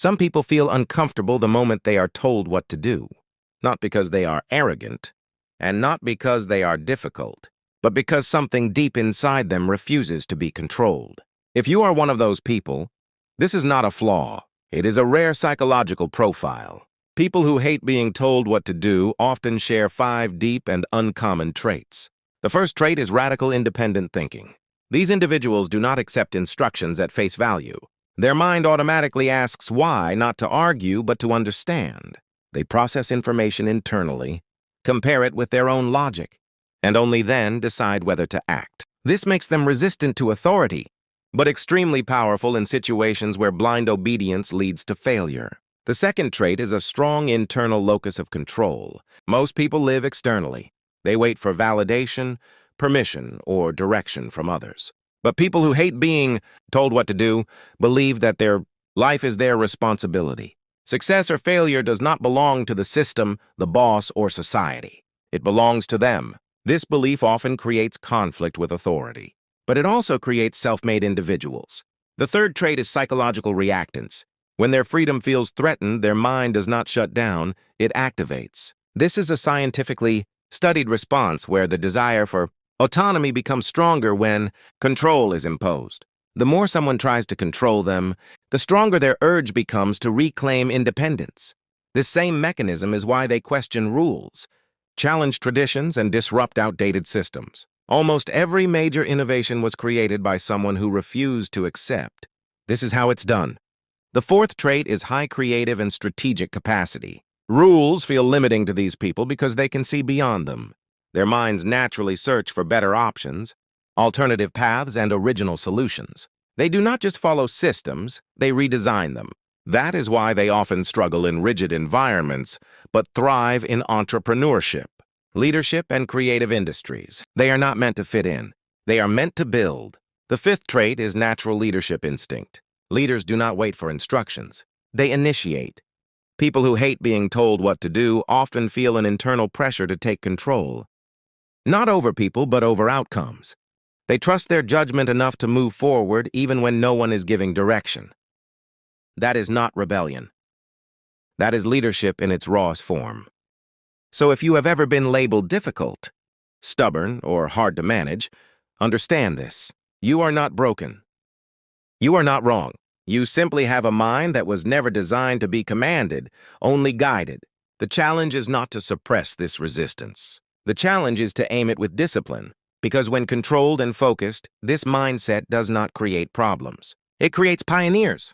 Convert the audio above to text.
Some people feel uncomfortable the moment they are told what to do, not because they are arrogant, and not because they are difficult, but because something deep inside them refuses to be controlled. If you are one of those people, this is not a flaw. It is a rare psychological profile. People who hate being told what to do often share 5 deep and uncommon traits. The first trait is radical independent thinking. These individuals do not accept instructions at face value. Their mind automatically asks why, not to argue, but to understand. They process information internally, compare it with their own logic, and only then decide whether to act. This makes them resistant to authority, but extremely powerful in situations where blind obedience leads to failure. The second trait is a strong internal locus of control. Most people live externally. They wait for validation, permission, or direction from others. But people who hate being told what to do believe that their life is their responsibility. Success or failure does not belong to the system, the boss, or society. It belongs to them. This belief often creates conflict with authority, but it also creates self-made individuals. The third trait is psychological reactance. When their freedom feels threatened, their mind does not shut down, it activates. This is a scientifically studied response where the desire for autonomy becomes stronger when control is imposed. The more someone tries to control them, the stronger their urge becomes to reclaim independence. This same mechanism is why they question rules, challenge traditions, and disrupt outdated systems. Almost every major innovation was created by someone who refused to accept. This is how it's done. The fourth trait is high creative and strategic capacity. Rules feel limiting to these people because they can see beyond them. Their minds naturally search for better options, alternative paths, and original solutions. They do not just follow systems, they redesign them. That is why they often struggle in rigid environments, but thrive in entrepreneurship, leadership, and creative industries. They are not meant to fit in. They are meant to build. The fifth trait is natural leadership instinct. Leaders do not wait for instructions. They initiate. People who hate being told what to do often feel an internal pressure to take control. Not over people, but over outcomes. They trust their judgment enough to move forward even when no one is giving direction. That is not rebellion. That is leadership in its rawest form. So if you have ever been labeled difficult, stubborn, or hard to manage, understand this. You are not broken. You are not wrong. You simply have a mind that was never designed to be commanded, only guided. The challenge is not to suppress this resistance. The challenge is to aim it with discipline, because when controlled and focused, this mindset does not create problems. It creates pioneers.